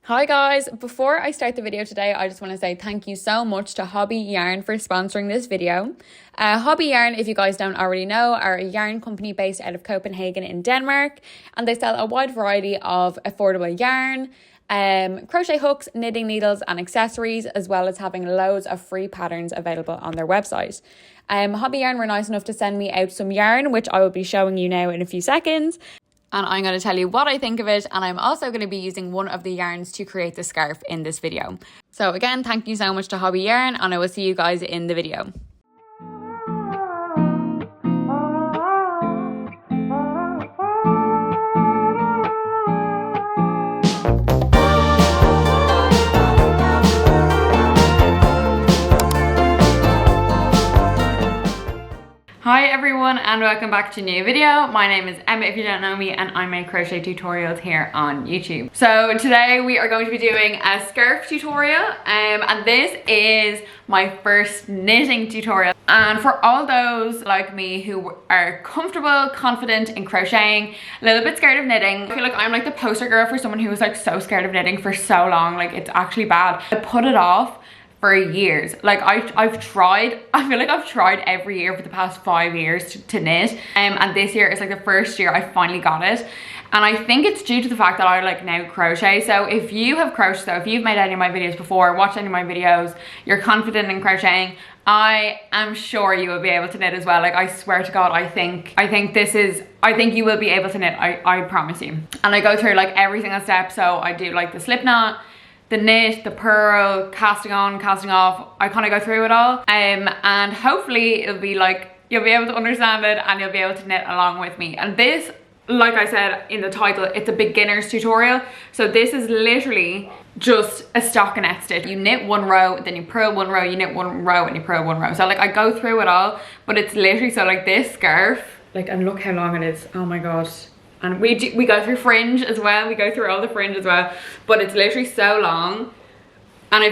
Hi guys, before I start the video today, I just want to say thank you so much to Hobbii Yarn for sponsoring this video. Hobbii Yarn, if you guys don't already know, are a yarn company based out of Copenhagen in Denmark, and they sell a wide variety of affordable yarn, crochet hooks, knitting needles and accessories, as well as having loads of free patterns available on their website. Hobbii Yarn were nice enough to send me out some yarn, which I will be showing you now in a few seconds. And I'm going to tell you what I think of it, and I'm also going to be using one of the yarns to create the scarf in this video. So again, thank you so much to Hobbii Yarn, and I will see you guys in the video. Hi everyone and welcome back to a new video. My name is Emma if you don't know me, and I make crochet tutorials here on YouTube. So today we are going to be doing a scarf tutorial and this is my first knitting tutorial. And for all those like me who are comfortable, confident in crocheting, a little bit scared of knitting, I feel like I'm like the poster girl for someone who was like so scared of knitting for so long. Like, it's actually bad. I put it off for years. Like I've tried, I feel like I've tried every year for the past 5 years to knit, and this year is like the first year I finally got it. And I think it's due to the fact that I like now crochet. So if you have crocheted, so if you've made any of my videos before, watched any of my videos, you're confident in crocheting, I am sure you will be able to knit as well. Like, I swear to God, I think you will be able to knit, I promise you. And I go through like every single step. So I do like the slip knot, the knit, the purl, casting on, casting off. I kind of go through it all, and hopefully it'll be like, you'll be able to understand it and you'll be able to knit along with me. And this, like I said in the title, it's a beginner's tutorial. So this is literally just a stockinette stitch. You knit one row, then you purl one row, you knit one row, and you purl one row. So like I go through it all, but it's literally, so like this scarf, like, and look how long it is. Oh my God. And we go through fringe as well. We go through all the fringe as well, but it's literally so long. And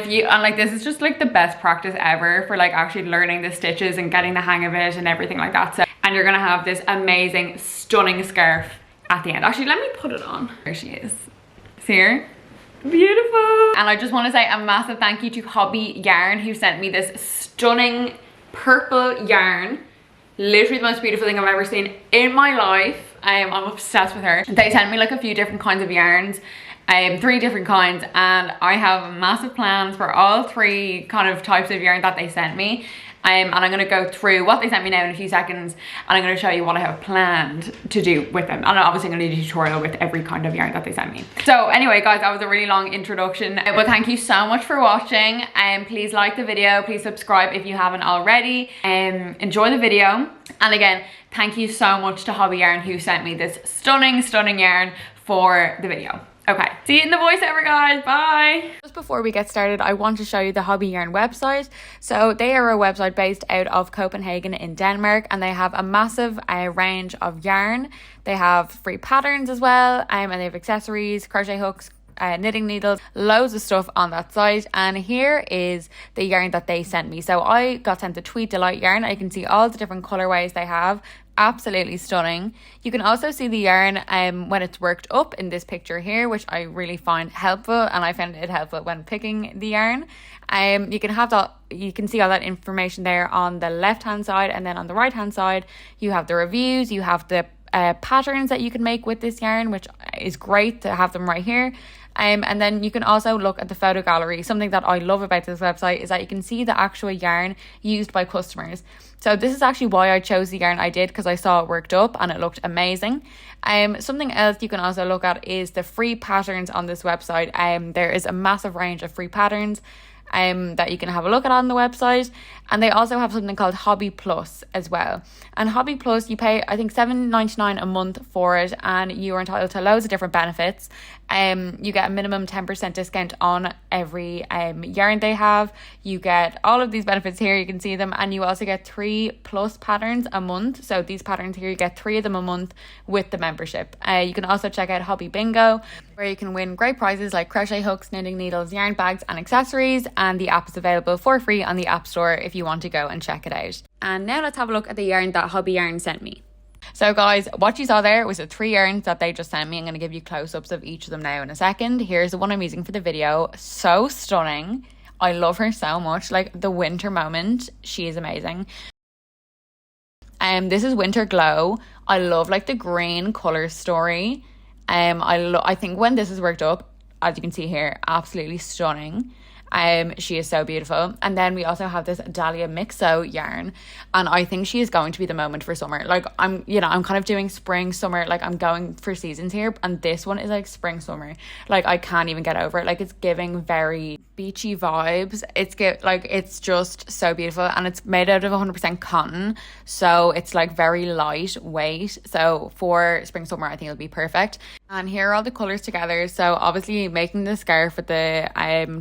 like, this is just like the best practice ever for like actually learning the stitches and getting the hang of it and everything like that. So, and you're gonna have this amazing, stunning scarf at the end. Actually, let me put it on. There she is. See her? Beautiful. And I just want to say a massive thank you to Hobbii Yarn, who sent me this stunning purple yarn. Literally the most beautiful thing I've ever seen in my life. I'm obsessed with her. They sent me like a few different kinds of yarns, 3 different kinds, and I have massive plans for all 3 kind of types of yarn that they sent me. And I'm going to go through what they sent me now in a few seconds, and I'm going to show you what I have planned to do with them. And I'm obviously going to do a tutorial with every kind of yarn that they sent me. So anyway guys, that was a really long introduction, but thank you so much for watching, and please like the video, please subscribe if you haven't already, enjoy the video. And again, thank you so much to Hobbii Yarn, who sent me this stunning yarn for the video. Okay, see you in the voiceover guys, bye! Just before we get started, I want to show you the Hobbii Yarn website. So they are a website based out of Copenhagen in Denmark, and they have a massive range of yarn. They have free patterns as well, and they have accessories, crochet hooks, knitting needles, loads of stuff on that site. And here is the yarn that they sent me. So I got sent the Tweed Delight yarn. I can see all the different colorways they have. Absolutely stunning. You can also see the yarn when it's worked up in this picture here, which I really find helpful, and I found it helpful when picking the yarn. You can see all that information there on the left hand side, and then on the right hand side you have the reviews, you have the patterns that you can make with this yarn, which is great to have them right here. And then you can also look at the photo gallery. Something that I love about this website is that you can see the actual yarn used by customers. So this is actually why I chose the yarn I did, because I saw it worked up and it looked amazing. Something else you can also look at is the free patterns on this website. There is a massive range of free patterns that you can have a look at on the website. And they also have something called Hobbii Plus as well. And Hobbii Plus, you pay I think $7.99 a month for it, and you are entitled to loads of different benefits. You get a minimum 10% discount on every yarn they have. You get all of these benefits here, you can see them, and you also get 3+ patterns a month. So these patterns here, you get 3 of them a month with the membership. You can also check out Hobbii Bingo, where you can win great prizes like crochet hooks, knitting needles, yarn bags and accessories, and the app is available for free on the App Store if you want to go and check it out. And now let's have a look at the yarn that Hobbii Yarn sent me. So guys, what you saw there was the 3 yarns that they just sent me. I'm going to give you close-ups of each of them now in a second. Here's the one I'm using for the video. So stunning. I love her so much. Like the winter moment, she is amazing. This is Winter Glow. I love like the green color story. I think when this is worked up, as you can see here, absolutely stunning. She is so beautiful. And then we also have this Dahlia Mixo yarn, and I think she is going to be the moment for summer. Like I'm kind of doing spring, summer, like I'm going for seasons here, and this one is like spring, summer. Like I can't even get over it. Like it's giving very beachy vibes. It's just so beautiful, and it's made out of 100% cotton, so it's like very lightweight. So for spring, summer, I think it'll be perfect. And here are all the colors together. So obviously making the scarf with the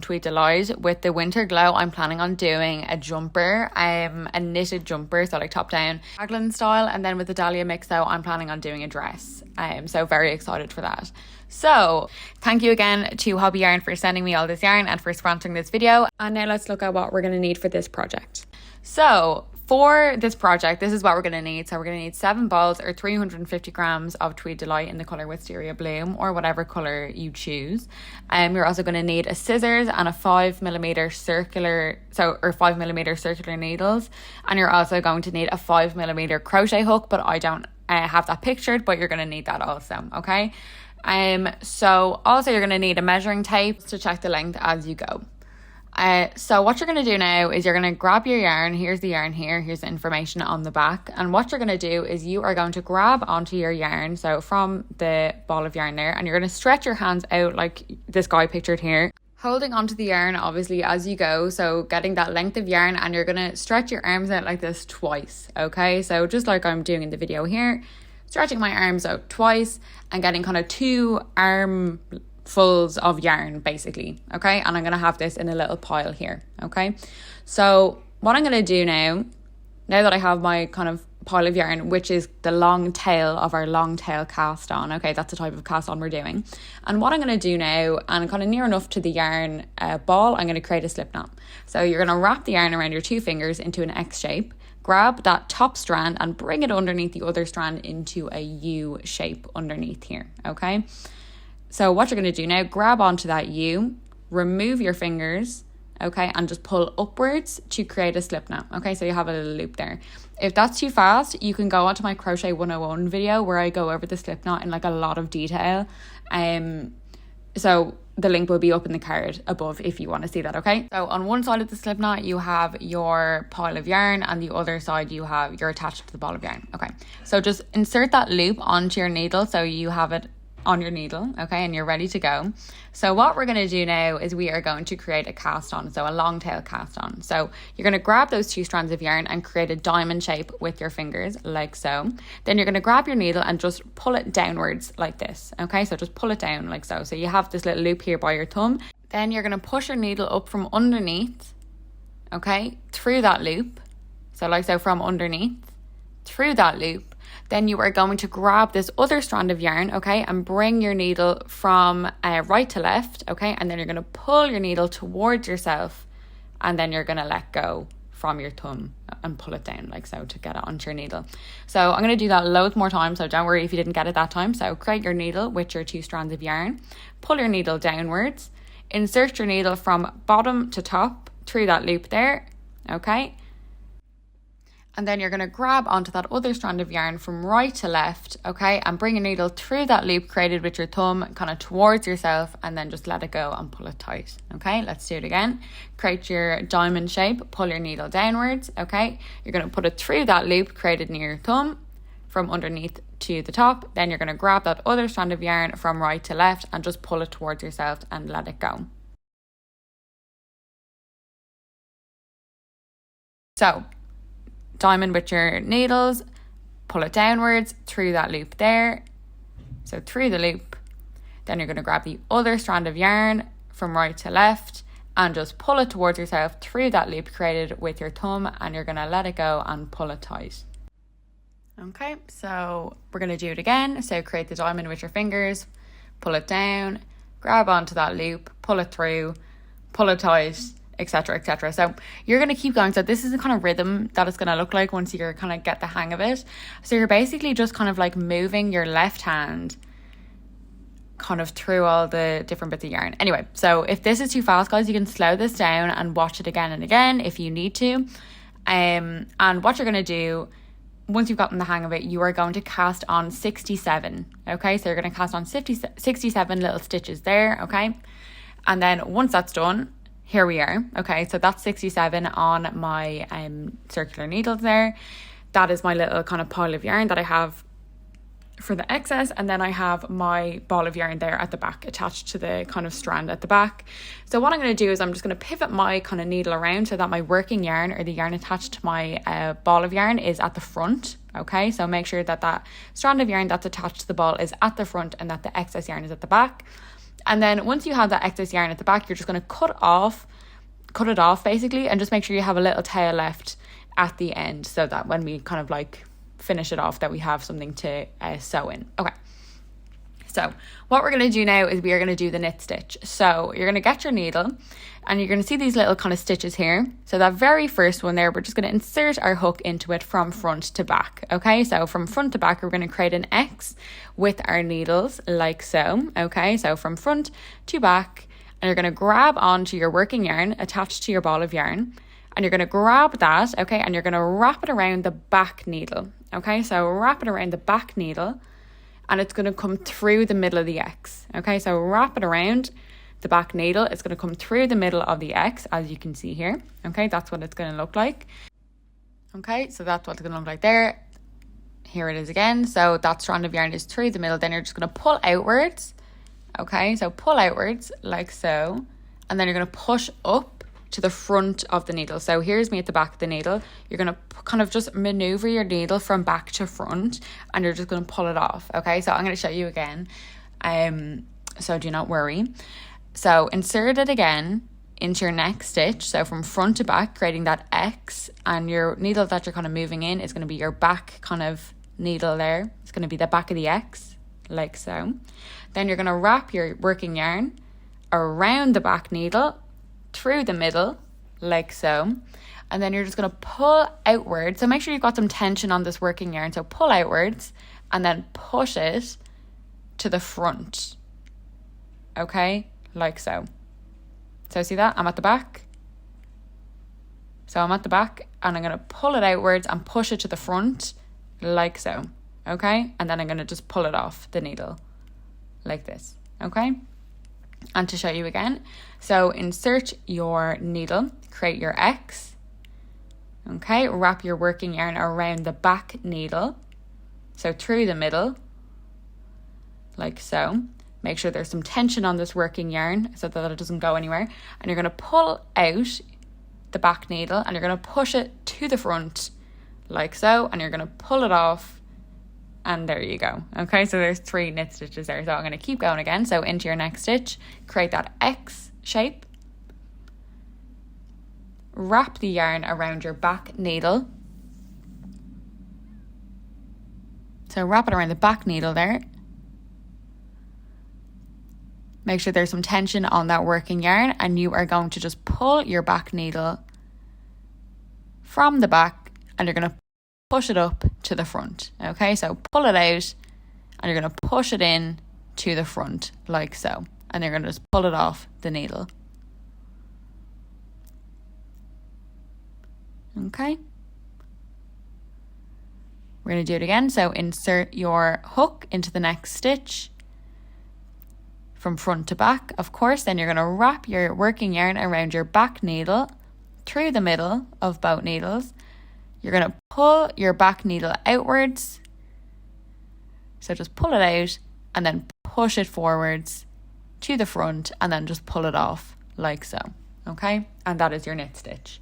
Tweed Delight. With the Winter Glow, I'm planning on doing a jumper, a knitted jumper, so like top down raglan style. And then with the Dahlia Mixo, I'm planning on doing a dress. So very excited for that. So thank you again to Hobbii Yarn for sending me all this yarn and for sponsoring this video. And now let's look at what we're going to need for this project. So for this project, this is what we're going to need. So we're going to need 7 balls or 350 grams of Tweed Delight in the colour Wisteria Bloom, or whatever colour you choose. You're also going to need a scissors and a 5mm circular needles. And you're also going to need a 5mm crochet hook, but I don't have that pictured, but you're going to need that also, okay? So also you're going to need a measuring tape to check the length as you go. So what you're going to do now is you're going to grab your yarn. Here's the yarn here. Here's the information on the back. And what you're going to do is you are going to grab onto your yarn. So from the ball of yarn there, and you're going to stretch your hands out like this guy pictured here, holding onto the yarn obviously as you go. So getting that length of yarn, and you're going to stretch your arms out like this twice. Okay. So just like I'm doing in the video here, stretching my arms out twice and getting kind of 2 armfuls of yarn basically, okay? And I'm going to have this in a little pile here, okay? So what I'm going to do now that I have my kind of pile of yarn, which is the long tail of our long tail cast on, okay? That's the type of cast on we're doing. And what I'm going to do now, and kind of near enough to the yarn ball, I'm going to create a slip knot. So you're going to wrap the yarn around your 2 fingers into an X shape, grab that top strand and bring it underneath the other strand into a U shape underneath here, okay? So what you're going to do now, grab onto that U, remove your fingers, okay, and just pull upwards to create a slip knot, okay? So you have a little loop there. If that's too fast, you can go onto my Crochet 101 video where I go over the slip knot in like a lot of detail. So the link will be up in the card above if you want to see that, okay? So on one side of the slip knot, you have your pile of yarn, and the other side you're attached to the ball of yarn, okay? So just insert that loop onto your needle so you have it on your needle, okay, and you're ready to go. So what we're going to do now is we are going to create a cast on, so a long tail cast on. So you're going to grab those 2 strands of yarn and create a diamond shape with your fingers like so. Then you're going to grab your needle and just pull it downwards like this, okay? So just pull it down like so. So you have this little loop here by your thumb. Then you're going to push your needle up from underneath, okay, through that loop. So like so, from underneath through that loop. Then you are going to grab this other strand of yarn, okay, and bring your needle from right to left, okay, and then you're going to pull your needle towards yourself, and then you're going to let go from your thumb and pull it down like so to get it onto your needle. So I'm going to do that loads more times, so don't worry if you didn't get it that time. So create your needle with your 2 strands of yarn, pull your needle downwards, insert your needle from bottom to top through that loop there, okay. And then you're going to grab onto that other strand of yarn from right to left, okay, and bring your needle through that loop created with your thumb kind of towards yourself, and then just let it go and pull it tight, okay? Let's do it again. Create your diamond shape, pull your needle downwards, okay? You're going to put it through that loop created near your thumb from underneath to the top. Then you're going to grab that other strand of yarn from right to left and just pull it towards yourself and let it go. So diamond with your needles, pull it downwards through that loop there, so through the loop. Then you're going to grab the other strand of yarn from right to left and just pull it towards yourself through that loop created with your thumb, and you're going to let it go and pull it tight. Okay, so we're going to do it again. So create the diamond with your fingers, pull it down, grab onto that loop, pull it through, pull it tight, etc, etc. So you're going to keep going. So this is the kind of rhythm that it's going to look like once you kind of get the hang of it. So you're basically just kind of like moving your left hand kind of through all the different bits of yarn. Anyway, so if this is too fast, guys, you can slow this down and watch it again and again if you need to. And what you're going to do, once you've gotten the hang of it, you are going to cast on 67. Okay, so you're going to cast on 67 little stitches there. Okay, and then once that's done, here we are. Okay, so that's 67 on my circular needles there. That is my little kind of pile of yarn that I have for the excess, and then I have my ball of yarn there at the back attached to the kind of strand at the back. So what I'm going to do is I'm just going to pivot my kind of needle around so that my working yarn, or the yarn attached to my ball of yarn, is at the front. Okay, so make sure that that strand of yarn that's attached to the ball is at the front and that the excess yarn is at the back. And then once you have that excess yarn at the back, you're just going to cut it off basically, and just make sure you have a little tail left at the end, so that when we kind of like finish it off, that we have something to sew in. Okay, so what we're going to do now is we are going to do the knit stitch. So you're going to get your needle and you're going to see these little kind of stitches here. So that very first one there, we're just going to insert our hook into it from front to back. Okay, so from front to back, we're going to create an X with our needles like so. Okay, so from front to back, and you're going to grab onto your working yarn attached to your ball of yarn, and you're going to grab that, okay, and you're going to wrap it around the back needle. Okay, so wrap it around the back needle, and it's going to come through the middle of the X. Okay, so wrap it around the back needle. It's going to come through the middle of the X, as you can see here. Okay, that's what it's going to look like. Okay, so that's what it's going to look like there. Here it is again. So that strand of yarn is through the middle. Then you're just going to pull outwards. Okay, so pull outwards like so. And then you're going to push up to the front of the needle. So here's me at the back of the needle. You're going to kind of just maneuver your needle from back to front, and you're just going to pull it off. Okay, so I'm going to show you again. So do not worry. So insert it again into your next stitch. So from front to back, creating that X, and your needle that you're kind of moving in is going to be your back kind of needle there. It's going to be the back of the X, like so. Then you're going to wrap your working yarn around the back needle, through the middle, like so. And then you're just going to pull outwards. So make sure you've got some tension on this working yarn. So pull outwards and then push it to the front. Okay, like so. So see that? I'm at the back. So I'm at the back, and I'm going to pull it outwards and push it to the front, like so. Okay, and then I'm going to just pull it off the needle like this. Okay, and to show you again, so insert your needle, create your X. Okay, wrap your working yarn around the back needle, so through the middle, like so. Make sure there's some tension on this working yarn so that it doesn't go anywhere. And you're going to pull out the back needle, and you're going to push it to the front like so. And you're going to pull it off, and there you go. Okay, so there's 3 knit stitches there. So I'm going to keep going again. So into your next stitch, create that X shape. Wrap the yarn around your back needle. So wrap it around the back needle there. Make sure there's some tension on that working yarn, and you are going to just pull your back needle from the back, and you're going to push it up to the front. Okay, so pull it out, and you're going to push it in to the front like so, and you're going to just pull it off the needle. Okay, we're going to do it again. So insert your hook into the next stitch from front to back, of course. Then you're going to wrap your working yarn around your back needle through the middle of both needles. You're going to pull your back needle outwards. So just pull it out and then push it forwards to the front, and then just pull it off like so. Okay, and that is your knit stitch.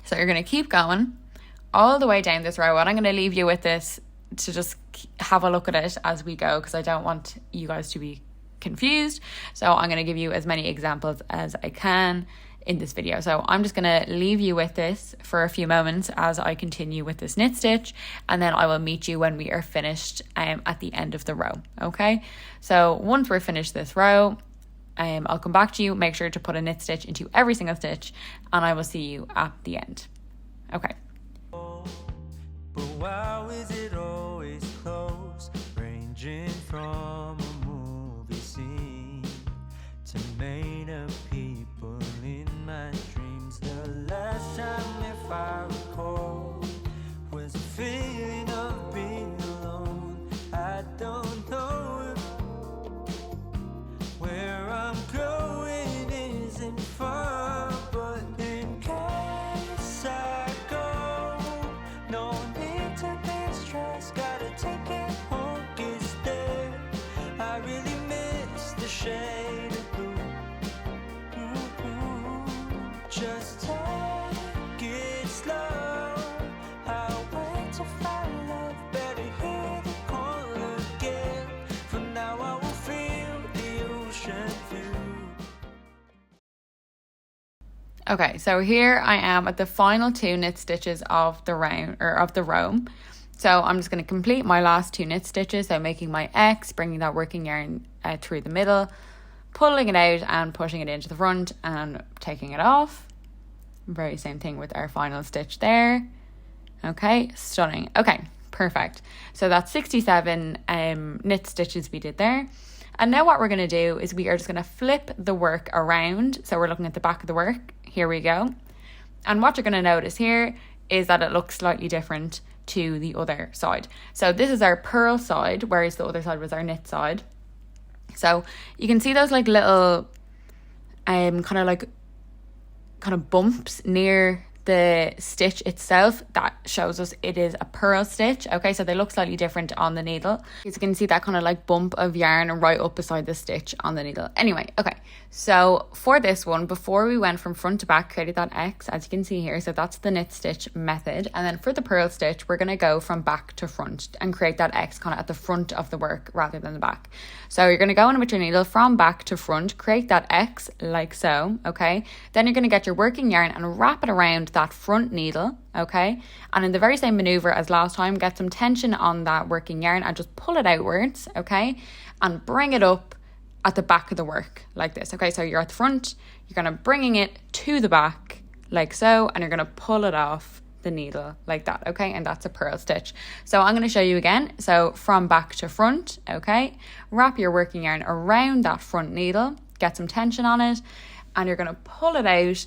So you're going to keep going all the way down this row, and I'm going to leave you with this to just have a look at it as we go, because I don't want you guys to be confused. So I'm going to give you as many examples as I can in this video. So I'm just going to leave you with this for a few moments as I continue with this knit stitch, and then I will meet you when we are finished at the end of the row. Okay, so once we're finished this row, I'll come back to you. Make sure to put a knit stitch into every single stitch, and I will see you at the end. Okay. But why is it always close, ranging from a movie scene to made up people in my dreams? The last time, if I recall, was a feeling of being alone. I don't know where I'm going isn't far, but in case I go, no need to be stressed. Gotta take it home, it's there. I really miss the shade of blue. Just take it slow. I'll wait to find love. Better hear the call again. For now I will feel the ocean view. Okay, so here I am at the final 2 knit stitches of the round, or of the row. So I'm just going to complete my last 2 knit stitches. So making my X, bringing that working yarn through the middle, pulling it out and pushing it into the front and taking it off. Very same thing with our final stitch there. Okay, stunning. Okay, perfect. So that's 67 knit stitches we did there. And now what we're going to do is we are just going to flip the work around. So we're looking at the back of the work. Here we go. And what you're going to notice here is that it looks slightly different to the other side. So this is our purl side, whereas the other side was our knit side. So you can see those like little kind of bumps near the stitch itself. That shows us it is a purl stitch. Okay, so they look slightly different on the needle. You can see that kind of like bump of yarn right up beside the stitch on the needle. Anyway, okay, so for this one, before we went from front to back, created that X, as you can see here. So that's the knit stitch method. And then for the purl stitch, we're going to go from back to front and create that X kind of at the front of the work rather than the back. So you're going to go in with your needle from back to front, create that X like so, okay? Then you're going to get your working yarn and wrap it around that front needle, okay? And in the very same maneuver as last time, get some tension on that working yarn and just pull it outwards, okay? And bring it up at the back of the work like this, okay? So you're at the front, you're going to bringing it to the back like so, and you're going to pull it off the needle like that, okay? And that's a purl stitch. So I'm going to show you again. So from back to front, okay? Wrap your working yarn around that front needle, get some tension on it, and you're going to pull it out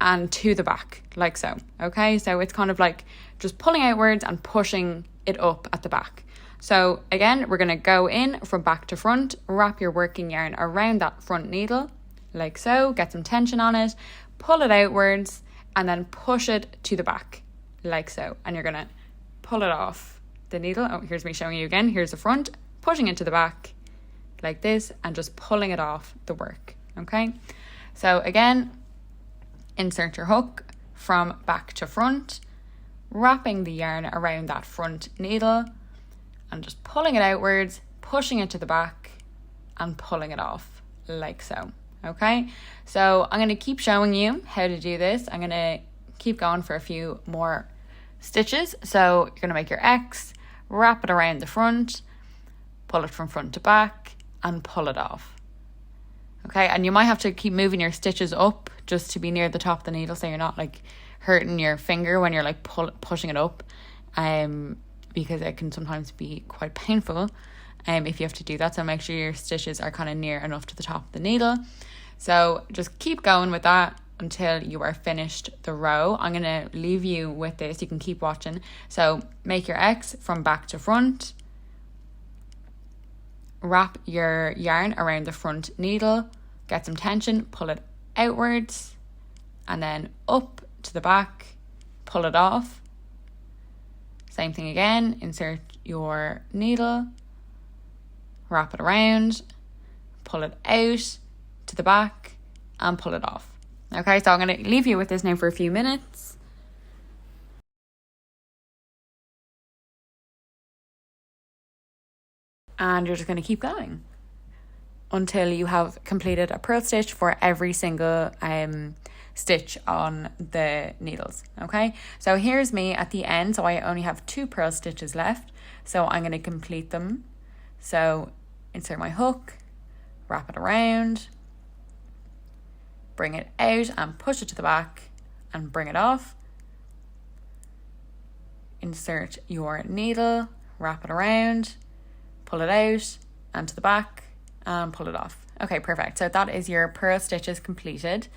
and to the back like so, okay? So it's kind of like just pulling outwards and pushing it up at the back. So again, we're going to go in from back to front, wrap your working yarn around that front needle like so, get some tension on it, pull it outwards, and then push it to the back like so. And you're going to pull it off the needle. Oh, here's me showing you again. Here's the front, pushing it to the back like this, and just pulling it off the work, okay? So again, insert your hook from back to front, wrapping the yarn around that front needle and just pulling it outwards, pushing it to the back and pulling it off like so, okay? So I'm going to keep showing you how to do this. I'm going to keep going for a few more stitches. So you're going to make your X, wrap it around the front, pull it from front to back and pull it off. Okay, and you might have to keep moving your stitches up just to be near the top of the needle so you're not like hurting your finger when you're like pushing it up, because it can sometimes be quite painful if you have to do that. So make sure your stitches are kind of near enough to the top of the needle. So just keep going with that until you are finished the row. I'm going to leave you with this. You can keep watching. So make your X from back to front. Wrap your yarn around the front needle, get some tension, pull it outwards, and then up to the back, pull it off. Same thing again, insert your needle, wrap it around, pull it out to the back, and pull it off. Okay, so I'm going to leave you with this now for a few minutes. And you're just going to keep going until you have completed a purl stitch for every single stitch on the needles, okay? So here's me at the end. So I only have 2 purl stitches left. So I'm going to complete them. So insert my hook, wrap it around, bring it out and push it to the back and bring it off. Insert your needle, wrap it around, pull it out and to the back and pull it off. Okay, perfect. So that is your purl stitches completed.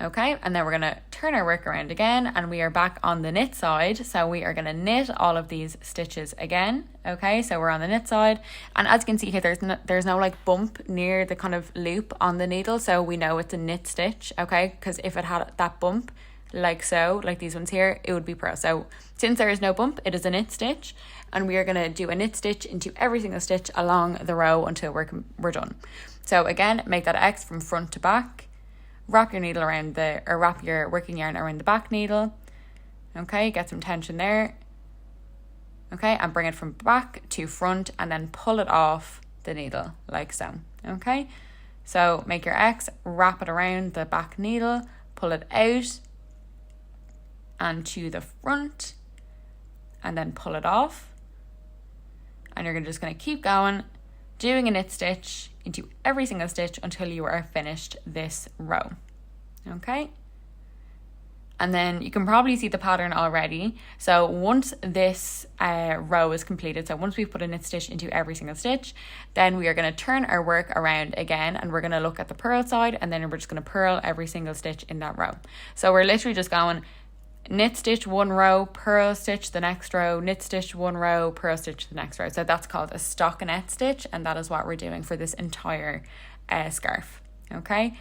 Okay, and then we're going to turn our work around again and we are back on the knit side. So we are going to knit all of these stitches again. Okay, so we're on the knit side, and as you can see here, there's no like bump near the kind of loop on the needle, so we know it's a knit stitch. Okay, because if it had that bump like so, like these ones here, it would be purl. So since there is no bump, it is a knit stitch, and we are going to do a knit stitch into every single stitch along the row until we're done. So again, make that X from front to back. Wrap your needle around wrap your working yarn around the back needle. Okay, get some tension there. Okay, and bring it from back to front and then pull it off the needle like so. Okay, so make your X, wrap it around the back needle, pull it out and to the front and then pull it off. And you're just going to keep going, doing a knit stitch into every single stitch until you are finished this row. Okay, and then you can probably see the pattern already. So once this row is completed, so once we've put a knit stitch into every single stitch, then we are going to turn our work around again and we're going to look at the purl side, and then we're just going to purl every single stitch in that row. So we're literally just going knit stitch one row, purl stitch the next row, knit stitch one row, purl stitch the next row. So that's called a stockinette stitch, and that is what we're doing for this entire scarf. Okay,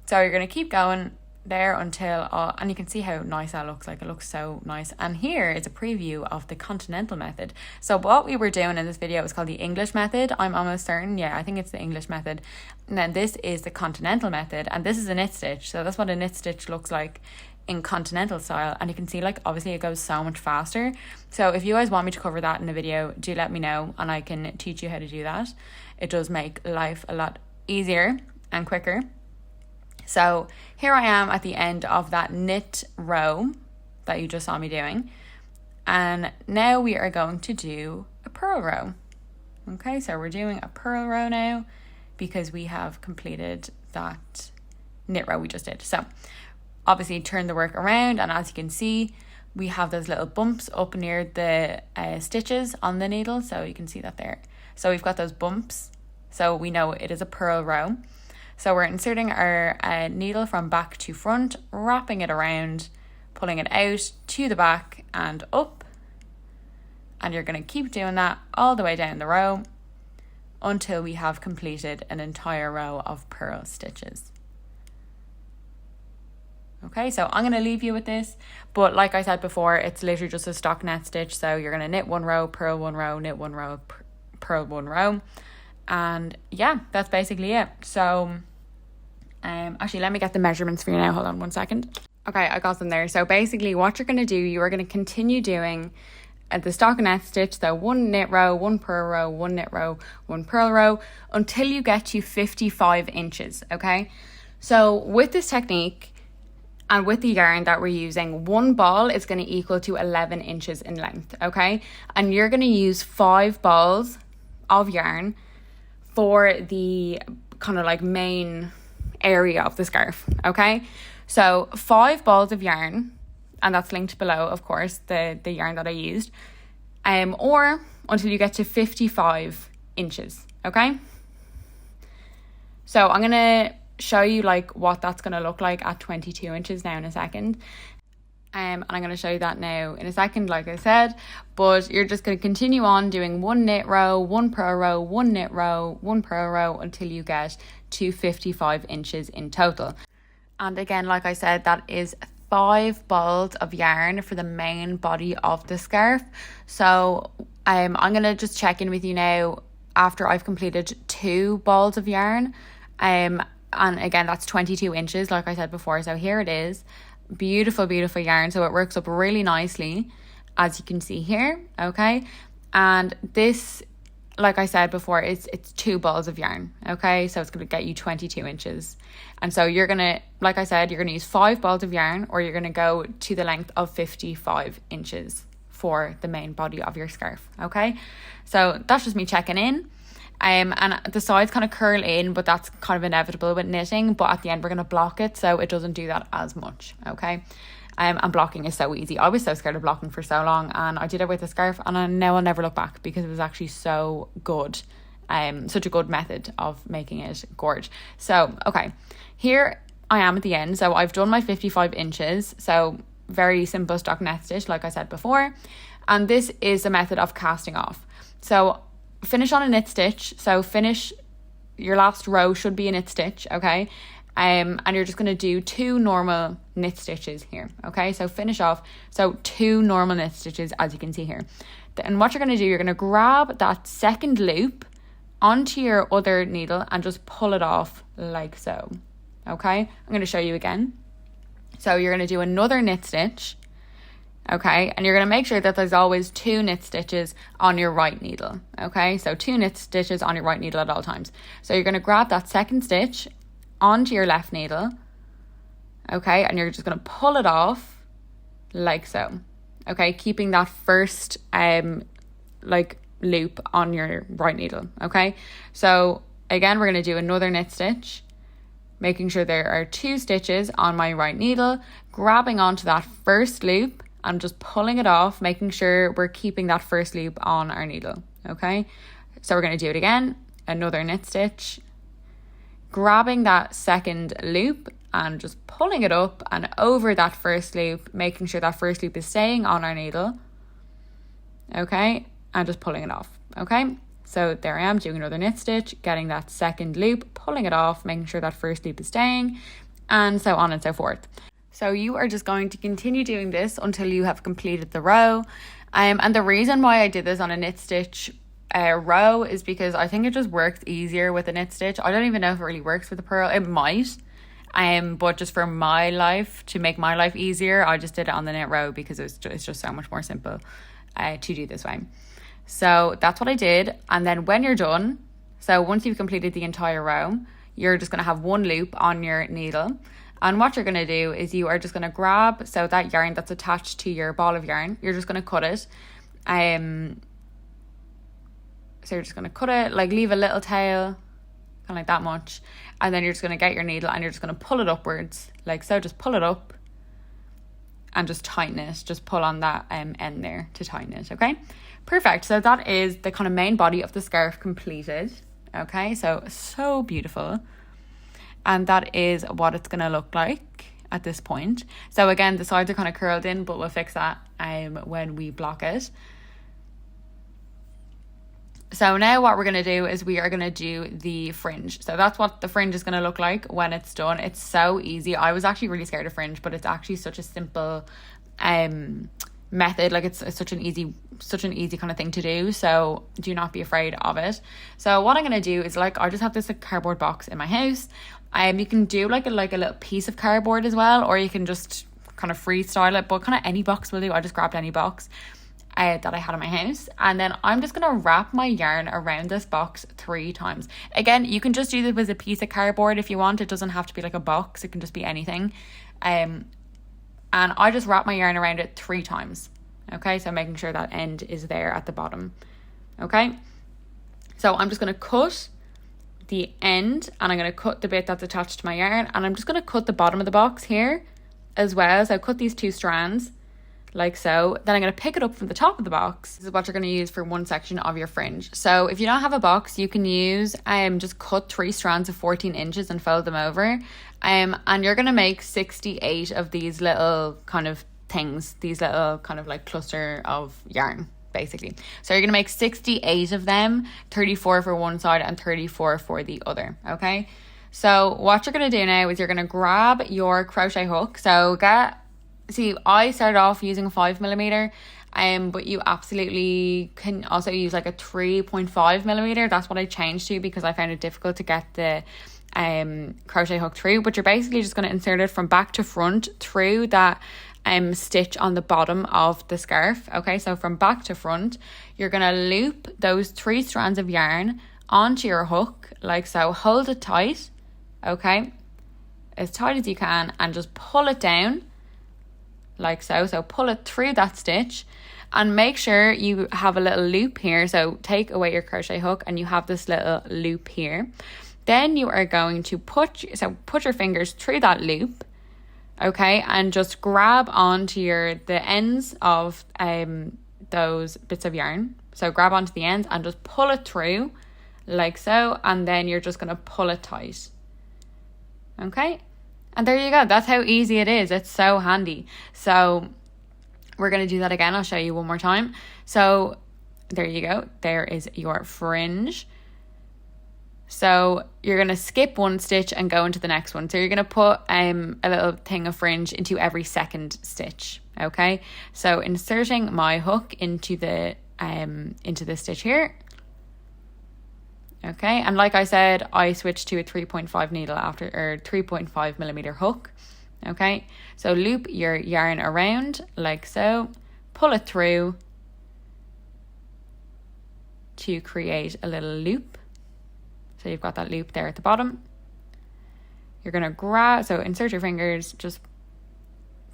so you're going to keep going there until and you can see how nice that looks. Like, it looks so nice. And here is a preview of the continental method. So what we were doing in this video is called the English method. I'm almost certain, yeah, I think it's the English method, and then this is the continental method, and this is a knit stitch. So that's what a knit stitch looks like in continental style, and you can see, like, obviously it goes so much faster. So if you guys want me to cover that in a video, do let me know and I can teach you how to do that. It does make life a lot easier and quicker. So here I am at the end of that knit row that you just saw me doing, and now we are going to do a purl row. Okay, so we're doing a purl row now because we have completed that knit row we just did. So obviously turn the work around, and as you can see, we have those little bumps up near the stitches on the needle, so you can see that there. So we've got those bumps, so we know it is a purl row. So we're inserting our needle from back to front, wrapping it around, pulling it out to the back and up, and you're going to keep doing that all the way down the row until we have completed an entire row of purl stitches. Okay, so I'm going to leave you with this, but like I said before, it's literally just a stockinette stitch. So you're going to knit one row, purl one row, knit one row, purl one row, and yeah, that's basically it. So actually, let me get the measurements for you now. Hold on 1 second. Okay, I got them there. So basically what you're going to do, you are going to continue doing the stockinette stitch, so one knit row, one purl row, one knit row, one purl row, until you get to 55 inches. Okay, so with this technique and with the yarn that we're using, one ball is going to equal to 11 inches in length. Okay, and you're going to use 5 balls of yarn for the kind of like main area of the scarf. Okay, so 5 balls of yarn, and that's linked below, of course, the yarn that I used, or until you get to 55 inches. Okay, so I'm gonna show you like what that's gonna look like at 22 inches now in a second. And I'm going to show you that now in a second, like I said, but you're just going to continue on doing one knit row, one purl row, one knit row, one purl row until you get to 55 inches in total. And again, like I said, that is 5 balls of yarn for the main body of the scarf. So I'm going to just check in with you now after I've completed 2 balls of yarn. And again, that's 22 inches, like I said before. So here it is. Beautiful yarn, so it works up really nicely, as you can see here. Okay, and this, like I said before, it's 2 balls of yarn. Okay, so it's going to get you 22 inches, and so you're gonna, like I said, you're gonna use 5 balls of yarn, or you're gonna go to the length of 55 inches for the main body of your scarf. Okay, so that's just me checking in. And the sides kind of curl in, but that's kind of inevitable with knitting. But at the end, we're going to block it so it doesn't do that as much, okay? And blocking is so easy. I was so scared of blocking for so long, and I did it with a scarf, and I know I'll never look back because it was actually so good. Such a good method of making it gorge. So, okay, here I am at the end. So I've done my 55 inches. So very simple stockinette stitch, like I said before. And this is the method of casting off. So finish on a knit stitch. So finish, your last row should be a knit stitch, okay? And you're just going to do 2 normal knit stitches here, okay? So finish off, so 2 normal knit stitches, as you can see here. And what you're going to do, you're going to grab that second loop onto your other needle and just pull it off like so, okay? I'm going to show you again. So you're going to do another knit stitch, okay? And you're going to make sure that there's always 2 knit stitches on your right needle, okay? So 2 knit stitches on your right needle at all times. So you're going to grab that second stitch onto your left needle, okay? And you're just going to pull it off like so, okay? Keeping that first like loop on your right needle, okay? So again, we're going to do another knit stitch, making sure there are 2 stitches on my right needle, grabbing onto that first loop and just pulling it off, making sure we're keeping that first loop on our needle, okay? So we're going to do it again, another knit stitch, grabbing that second loop and just pulling it up and over that first loop, making sure that first loop is staying on our needle, okay? And just pulling it off, okay? So there I am doing another knit stitch, getting that second loop, pulling it off, making sure that first loop is staying, and so on and so forth. So you are just going to continue doing this until you have completed the row. And the reason why I did this on a knit stitch row is because I think it just works easier with a knit stitch. I don't even know if it really works with a purl. It might. But just for my life, to make my life easier, I just did it on the knit row because it's just so much more simple to do this way. So that's what I did. And then when you're done, so once you've completed the entire row, you're just going to have 1 loop on your needle. And what you're going to do is you are just going to grab, so that yarn that's attached to your ball of yarn, you're just going to cut it. So you're just going to cut it, like leave a little tail, kind of like that much. And then you're just going to get your needle and you're just going to pull it upwards, like so. Just pull it up and just tighten it. Just pull on that end there to tighten it, okay? Perfect. So that is the kind of main body of the scarf completed, okay? So beautiful. And that is what it's going to look like at this point. So again, the sides are kind of curled in, but we'll fix that when we block it. So now what we're going to do is we are going to do the fringe. So that's what the fringe is going to look like when it's done. It's so easy. I was actually really scared of fringe, but it's actually such a simple method. Like it's such an easy kind of thing to do. So do not be afraid of it. So what I'm going to do is, like, I just have this cardboard box in my house. You can do like a little piece of cardboard as well, or you can just kind of freestyle it, but kind of any box will do. I just grabbed any box that I had in my house, and then I'm just going to wrap my yarn around this box 3 times. Again, you can just do this with a piece of cardboard if you want. It doesn't have to be like a box. It can just be anything. And I just wrap my yarn around it 3 times. Okay, so making sure that end is there at the bottom. Okay, so I'm just going to cut the end, and I'm going to cut the bit that's attached to my yarn, and I'm just going to cut the bottom of the box here as well. So cut these 2 strands like so. Then I'm going to pick it up from the top of the box. This is what you're going to use for one section of your fringe. So if you don't have a box, you can use just cut 3 strands of 14 inches and fold them over, and you're going to make 68 of these little kind of things, these little kind of like cluster of yarn basically. So you're going to make 68 of them, 34 for one side and 34 for the other. Okay, so what you're going to do now is you're going to grab your crochet hook. So I started off using a 5mm, but you absolutely can also use like a 3.5mm. That's what I changed to because I found it difficult to get the crochet hook through. But you're basically just going to insert it from back to front through that stitch on the bottom of the scarf. Okay, so from back to front, you're going to loop those 3 strands of yarn onto your hook like so. Hold it tight, okay, as tight as you can, and just pull it down like so. So pull it through that stitch, And make sure you have a little loop here. So take away your crochet hook and you have this little loop here. Then you are going to put your fingers through that loop, okay, and just grab onto the ends of those bits of yarn. So grab onto the ends and just pull it through like so, and then you're just going to pull it tight. Okay, and there you go. That's how easy it is. It's so handy. So we're going to do that again. I'll show you one more time. So there you go. There is your fringe. So you're going to skip one stitch and go into the next one. So you're going to put a little thing of fringe into every second stitch. Okay, so inserting my hook into the stitch here. Okay, and like I said, I switched to a 3.5 needle after, or 3.5 millimeter hook. Okay, so loop your yarn around like so, pull it through to create a little loop. So you've got that loop there at the bottom. You're going to grab, so insert your fingers just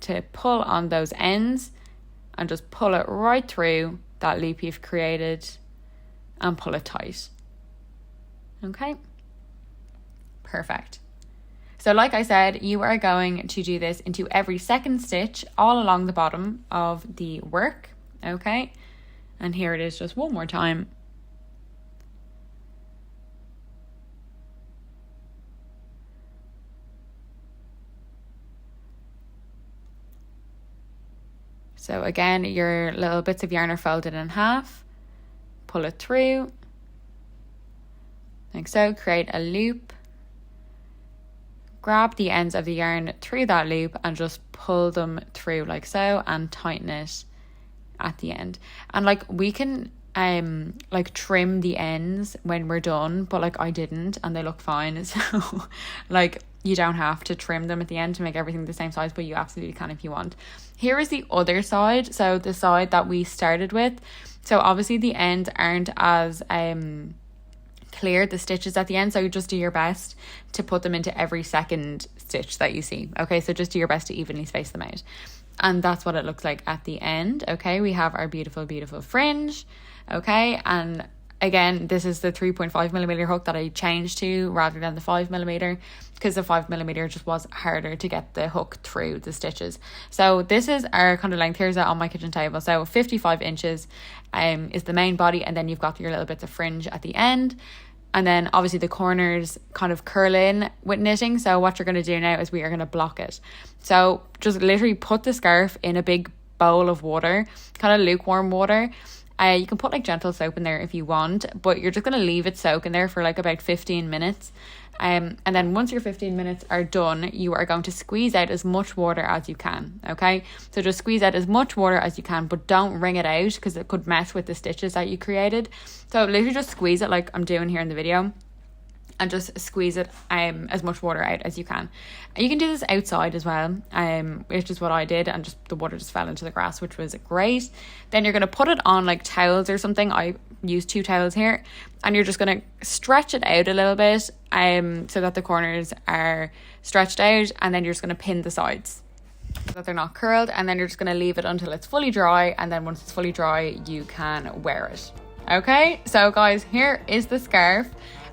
to pull on those ends and just pull it right through that loop you've created and pull it tight. Okay, perfect. So like I said, you are going to do this into every second stitch all along the bottom of the work. Okay, and here it is just one more time. So again, your little bits of yarn are folded in half, pull it through, like so, create a loop, grab the ends of the yarn through that loop and just pull them through like so and tighten it at the end. And like we can like trim the ends when we're done, but like I didn't and they look fine. So like you don't have to trim them at the end to make everything the same size, but you absolutely can if you want. Here is the other side, so the side that we started with. So obviously the ends aren't as clear, the stitches at the end, so just do your best to put them into every second stitch that you see. Okay, so just do your best to evenly space them out. And that's what it looks like at the end. Okay, we have our beautiful fringe. Okay, and again, this is the 3.5 millimeter hook that I changed to rather than the 5 millimeter, because the 5 millimeter just was harder to get the hook through the stitches. So this is our kind of length. Here's that on my kitchen table. So 55 inches is the main body, and then you've got your little bits of fringe at the end. And then obviously the corners kind of curl in with knitting. So what you're going to do now is we are going to block it. So just literally put the scarf in a big bowl of water, kind of lukewarm water. You can put like gentle soap in there if you want, but you're just going to leave it soak in there for like about 15 minutes. And then once your 15 minutes are done, you are going to squeeze out as much water as you can. Okay, so just squeeze out as much water as you can, but don't wring it out because it could mess with the stitches that you created. So literally just squeeze it like I'm doing here in the video, and just squeeze it as much water out as you can. And you can do this outside as well, which is what I did, and just the water just fell into the grass, which was great. Then you're going to put it on like towels or something. I use 2 towels here, and you're just going to stretch it out a little bit so that the corners are stretched out, and then you're just going to pin the sides so that they're not curled, and then you're just going to leave it until it's fully dry, and then once it's fully dry you can wear it. Okay, so guys, here is the scarf.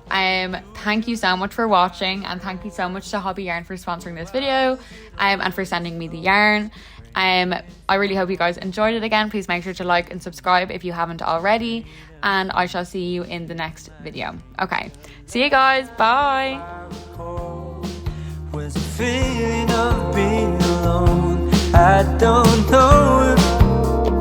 Thank you so much for watching, and thank you so much to Hobbii Yarn for sponsoring this video and for sending me the yarn. I really hope you guys enjoyed it. Again, please make sure to like and subscribe if you haven't already, and I shall see you in the next video. Okay, see you guys, bye. Was a feeling of being alone. I don't know